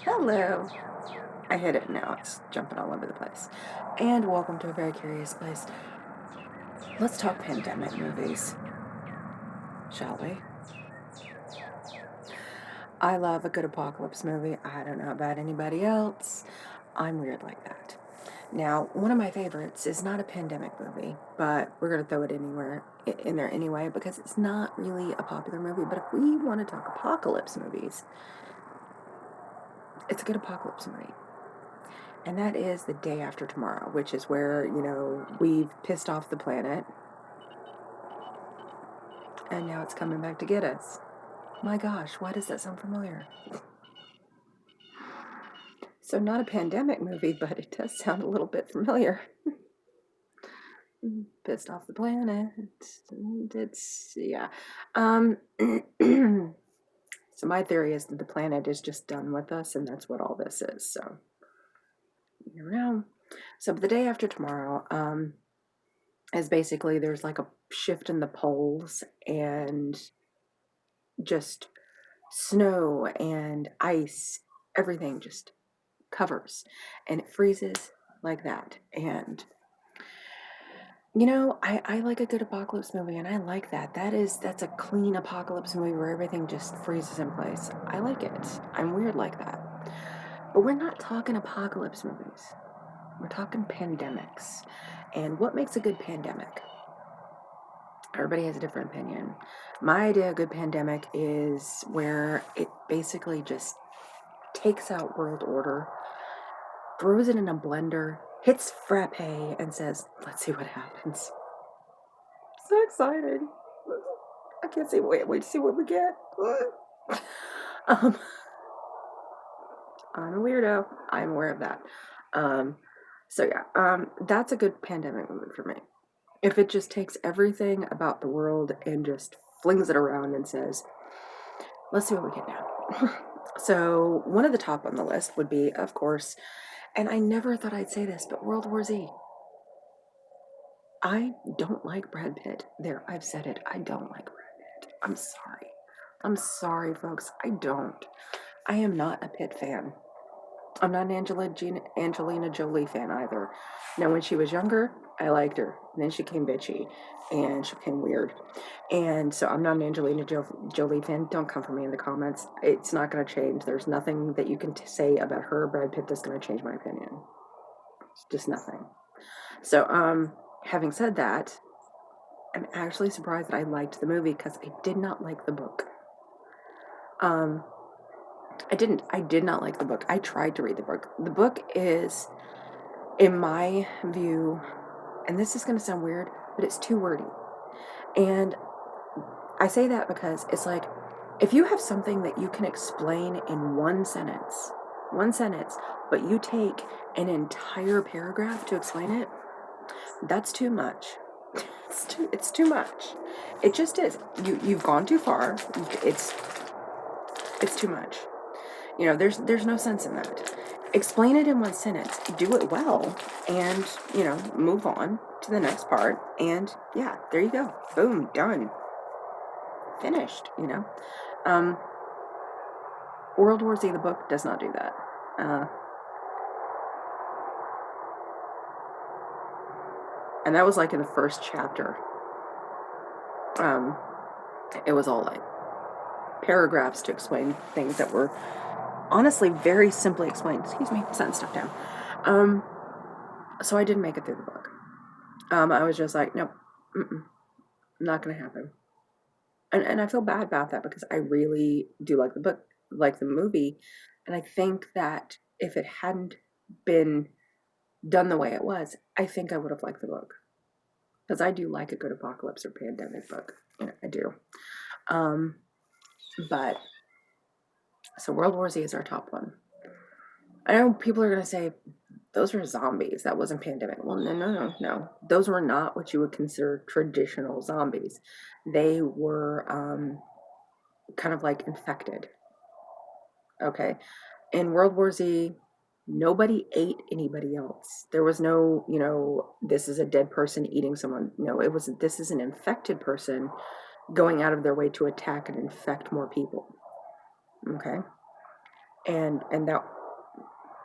Hello. I hit it now. It's jumping all over the place. And welcome to a very curious place. Let's talk pandemic movies, shall we? I love a good apocalypse movie. I don't know about anybody else. I'm weird like that. Now, one of my favorites is not a pandemic movie, but we're going to throw it in there anyway because it's not really a popular movie. But if we want to talk apocalypse movies, it's a good apocalypse movie. And that is The Day After Tomorrow, which is where, we've pissed off the planet and now it's coming back to get us. My gosh, why does that sound familiar? So, not a pandemic movie, but it does sound a little bit familiar. Pissed off the planet. Yeah. Um, so, my theory is that the planet is just done with us, and that's what all this is. So, you know. So, The Day After Tomorrow, is basically there's like a shift in the poles and just snow and ice, everything just covers and it freezes like that. And I like a good apocalypse movie and I like that. That's a clean apocalypse movie where everything just freezes in place. I like it. I'm weird like that. But we're not talking apocalypse movies. We're talking pandemics. And what makes a good pandemic? Everybody has a different opinion. My idea of a good pandemic is where it basically just takes out world order, throws it in a blender, hits frappe, and says, let's see what happens. So excited. I can't see, wait to see what we get. um, I'm a weirdo. I'm aware of that. That's a good pandemic movie for me. If it just takes everything about the world and just flings it around and says, let's see what we get now. So one of the top on the list would be, of course, and I never thought I'd say this, but World War Z. I don't like Brad Pitt. There, I've said it. I don't like Brad Pitt. I'm sorry. I'm sorry, folks. I don't. I am not a Pitt fan. I'm not an Angelina Jolie fan either. Now, when she was younger, I liked her. And then she became bitchy and she became weird. And so I'm not an Jolie fan. Don't come for me in the comments. It's not going to change. There's nothing that you can say about her, Brad Pitt, that's going to change my opinion. It's just nothing. So, having said that, I'm actually surprised that I liked the movie because I did not like the book. I did not like the book. I tried to read the book. The book is, in my view, and this is going to sound weird, but it's too wordy. And I say that because it's like, if you have something that you can explain in one sentence, but you take an entire paragraph to explain it, that's too much. It's too much. It just is. You've gone too far. It's too much. There's no sense in that. Explain it in one sentence. Do it well, and move on to the next part. And yeah, there you go. Boom, done, finished. World War Z, the book, does not do that. And that was like in the first chapter. It was all like paragraphs to explain things that were honestly very simply explained. Excuse me, setting stuff down. So I didn't make it through the book. I was just like, nope, not gonna happen. And I feel bad about that because I really do like the book, like the movie, and I think that if it hadn't been done the way it was, I think I would have liked the book because I do like a good apocalypse or pandemic book. I do. But so World War Z is our top one. I know people are gonna say those were zombies. That wasn't pandemic. Well, no. Those were not what you would consider traditional zombies. They were kind of like infected. Okay. In World War Z, nobody ate anybody else. There was no, this is a dead person eating someone. No, this is an infected person going out of their way to attack and infect more people. Okay. And that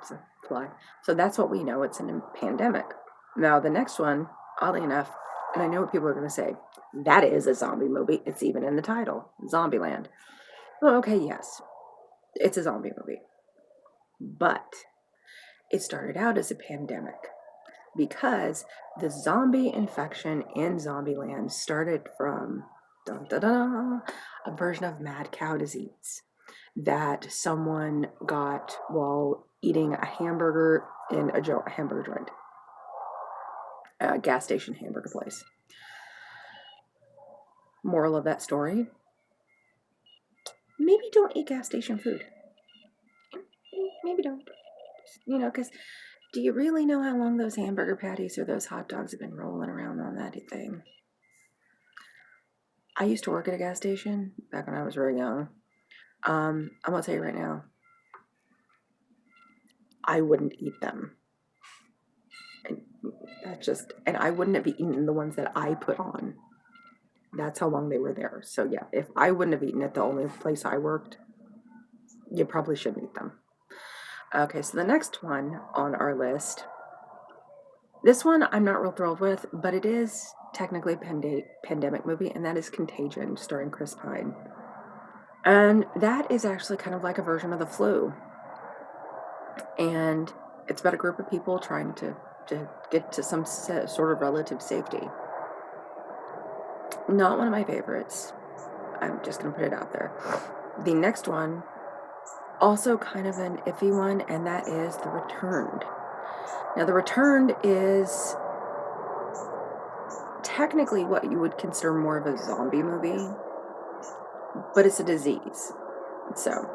It's a fly. So that's what we know. It's a pandemic. Now, the next one, oddly enough, and I know what people are going to say, that is a zombie movie. It's even in the title, Zombieland. Well, okay, yes, it's a zombie movie. But it started out as a pandemic because the zombie infection in Zombieland started from dun, dun, dun, a version of mad cow disease that someone got while eating a hamburger in a hamburger joint, a gas station hamburger place. Moral of that story, maybe don't eat gas station food. Maybe don't. Because do you really know how long those hamburger patties or those hot dogs have been rolling around on that thing? I used to work at a gas station back when I was very young. I'm gonna tell you right now, I wouldn't eat them. And I wouldn't have eaten the ones that I put on. That's how long they were there. So yeah, if I wouldn't have eaten at the only place I worked, you probably shouldn't eat them. Okay, so the next one on our list, this one I'm not real thrilled with, but it is technically a pandemic movie, and that is Contagion, starring Chris Pine. And that is actually kind of like a version of The Flu. And it's about a group of people trying to get to some sort of relative safety. Not one of my favorites. I'm just going to put it out there. The next one, also kind of an iffy one, and that is The Returned. Now, The Returned is technically what you would consider more of a zombie movie, but it's a disease. So,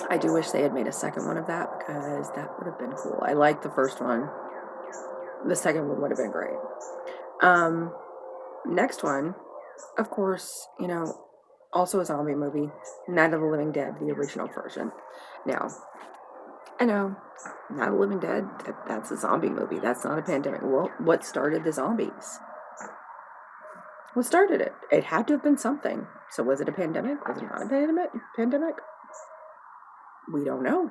I do wish they had made a second one of that because that would have been cool. I liked the first one. The second one would have been great. Next one, of course, also a zombie movie, Night of the Living Dead, the original version. Now, I know, Night of the Living Dead, that's a zombie movie. That's not a pandemic. Well, what started the zombies? What started it? It had to have been something. So was it a pandemic? Was it not a pandemic? We don't know.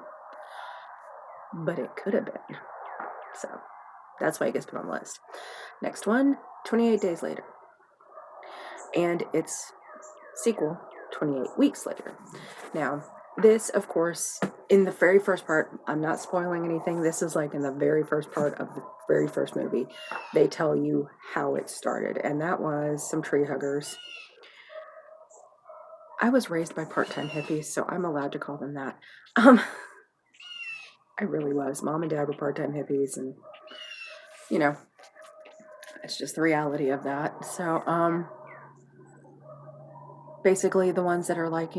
But it could have been. So that's why it gets put on the list. Next one, 28 Days Later. And its sequel, 28 Weeks Later. Now, this, of course, in the very first part, I'm not spoiling anything. This is like in the very first part of the very first movie. They tell you how it started. And that was some tree huggers. I was raised by part-time hippies, so I'm allowed to call them that. I really was. Mom and Dad were part-time hippies, and, it's just the reality of that. So, basically the ones that are like,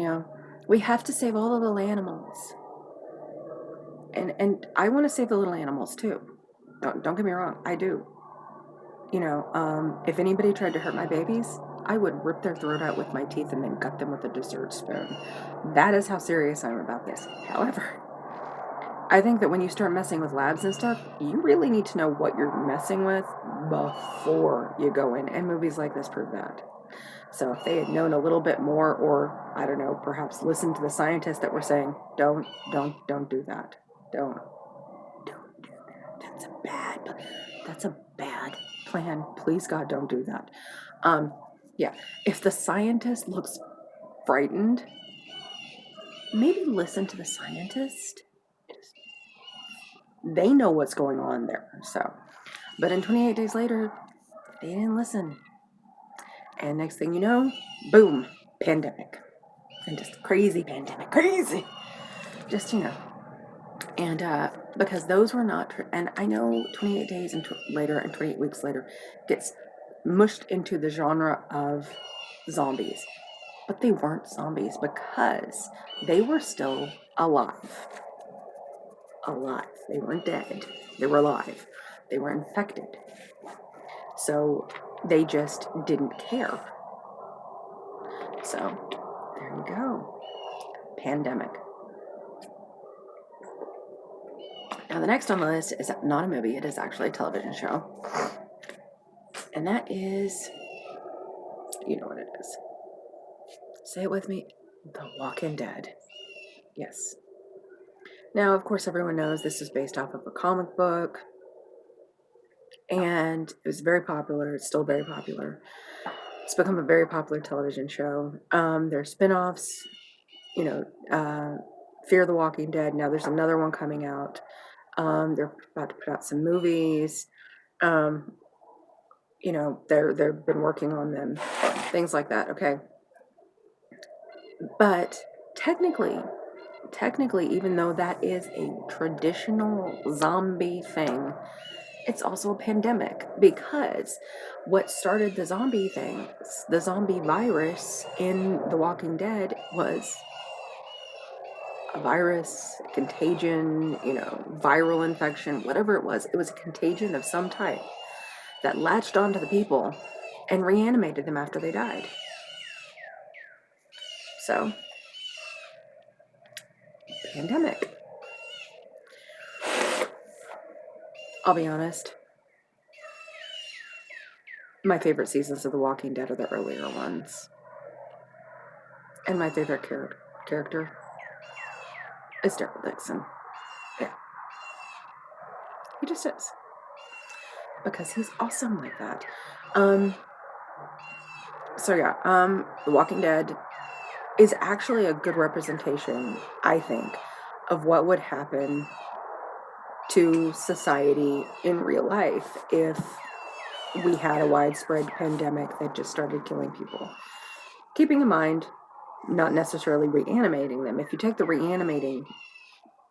we have to save all the little animals. And I want to save the little animals too. Don't get me wrong, I do. If anybody tried to hurt my babies, I would rip their throat out with my teeth and then gut them with a dessert spoon. That is how serious I am about this. However, I think that when you start messing with labs and stuff, you really need to know what you're messing with before you go in. And movies like this prove that. So if they had known a little bit more, or I don't know, perhaps listen to the scientists that were saying, don't do that. Don't do that. That's a bad plan. Please God, don't do that. Yeah. If the scientist looks frightened, maybe listen to the scientist. They know what's going on there. So, but in 28 Days Later, they didn't listen. And next thing you know, boom, pandemic. And just crazy pandemic. Crazy. Just, And because those were not, and I know 28 Days Later and 28 Weeks Later gets mushed into the genre of zombies. But they weren't zombies because they were still alive. Alive. They weren't dead. They were alive. They were infected. So they just didn't care. So there you go. Pandemic. Now the next on the list is not a movie. It is actually a television show. And that is, you know what it is. Say it with me. The Walking Dead. Yes. Now, of course, everyone knows this is based off of a comic book, and it was very popular. It's still very popular. It's become a very popular television show. There's spin-offs, Fear the Walking Dead. Now there's another one coming out. They're about to put out some movies. Um, they've been working on them, things like that. Okay, but technically, even though that is a traditional zombie thing, it's also a pandemic, because what started the zombie thing, the zombie virus in The Walking Dead, was a virus, a contagion, viral infection, whatever it was a contagion of some type that latched onto the people and reanimated them after they died. So, pandemic. I'll be honest, my favorite seasons of The Walking Dead are the earlier ones. And my favorite character is Daryl Dixon. Yeah. He just is. Because he's awesome like that. The Walking Dead is actually a good representation, I think, of what would happen to society in real life if we had a widespread pandemic that just started killing people. Keeping in mind, not necessarily reanimating them. If you take the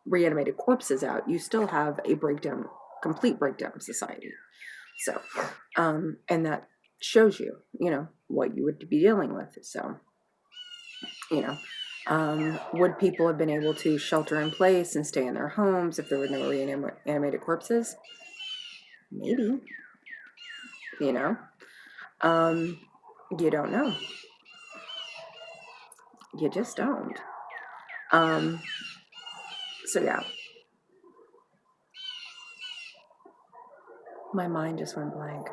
reanimated corpses out, you still have a complete breakdown of society. So, and that shows you, what you would be dealing with. So, would people have been able to shelter in place and stay in their homes if there were no reanimated corpses? Maybe. You don't know. You just don't. So yeah. My mind just went blank.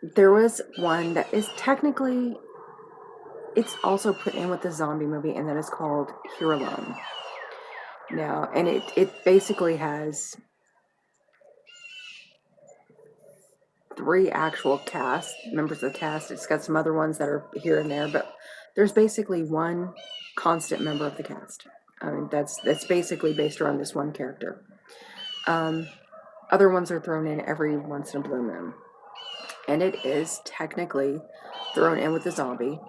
There was one that is technically, it's also put in with the zombie movie, and that is called Here Alone. Now, and it basically has 3 actual members of the cast. It's got some other ones that are here and there, but there's basically one constant member of the cast. I mean, that's basically based around this one character. Other ones are thrown in every once in a blue moon. And it is technically thrown in with the zombie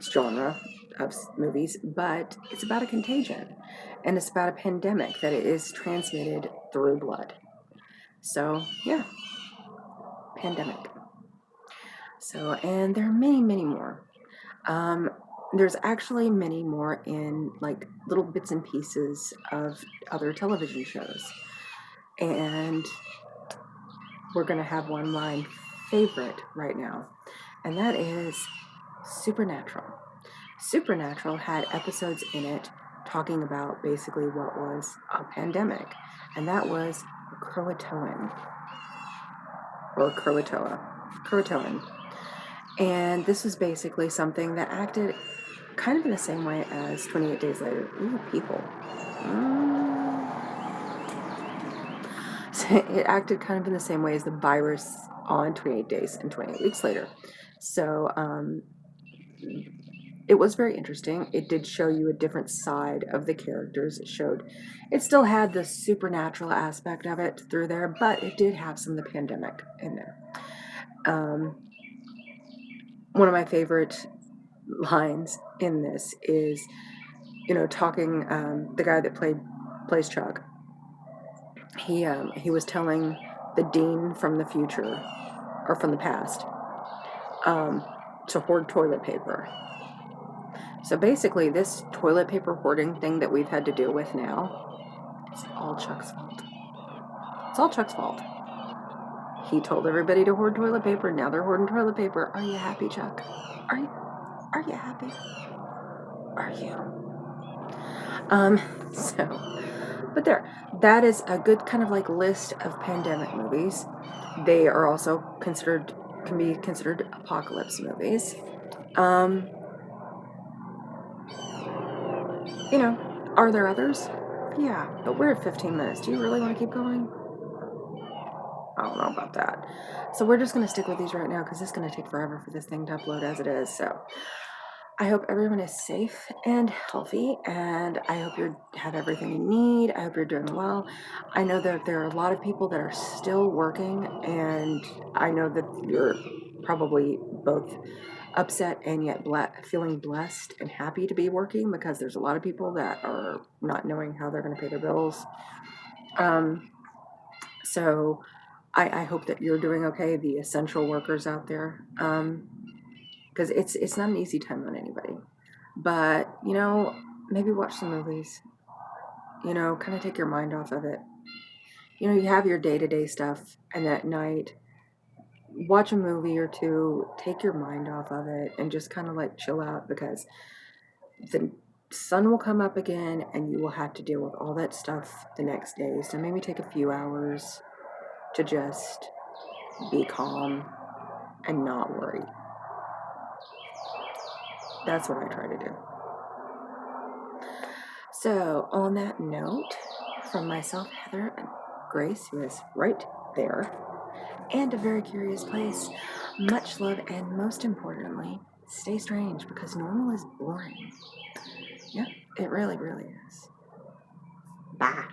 genre of movies, but it's about a contagion, and it's about a pandemic that is transmitted through blood. So, yeah, pandemic. So, and there are many, many more. There's actually many more in like little bits and pieces of other television shows. And we're going to have one of my favorite right now, and that is Supernatural. Supernatural had episodes in it talking about basically what was a pandemic, and that was Croatoan, or Croatoan. And this was basically something that acted kind of in the same way as 28 Days Later. Ooh, people. So it acted kind of in the same way as the virus on 28 Days and 28 Weeks Later. So it was very interesting. It did show you a different side of the characters. It still had the supernatural aspect of it through there, but it did have some of the pandemic in there. One of my favorite lines in this is, talking, the guy that plays Chuck. He was telling the dean from the future, or from the past, to hoard toilet paper. So basically, this toilet paper hoarding thing that we've had to deal with now, it's all Chuck's fault. It's all Chuck's fault. He told everybody to hoard toilet paper. Now they're hoarding toilet paper. Are you happy, Chuck? Are you happy? Are you? But that is a good kind of like list of pandemic movies. They are also can be considered apocalypse movies. You know, are there others? Yeah, but we're at 15 minutes. Do you really want to keep going? I don't know about that. So we're just going to stick with these right now because it's going to take forever for this thing to upload as it is. So I hope everyone is safe and healthy, and I hope you have everything you need. I hope you're doing well. I know that there are a lot of people that are still working, and I know that you're probably both upset and yet feeling blessed and happy to be working because there's a lot of people that are not knowing how they're going to pay their bills. So I hope that you're doing okay, the essential workers out there, because it's not an easy time on anybody. But maybe watch some movies. Kind of take your mind off of it. You have your day-to-day stuff, and at night, watch a movie or two, take your mind off of it, and just kind of like chill out because the sun will come up again, and you will have to deal with all that stuff the next day. So maybe take a few hours to just be calm and not worry. That's what I try to do. So, on that note, from myself, Heather, and Grace, who is right there, and a very curious place, much love, and most importantly, stay strange because normal is boring. Yeah, it really, really is. Bye.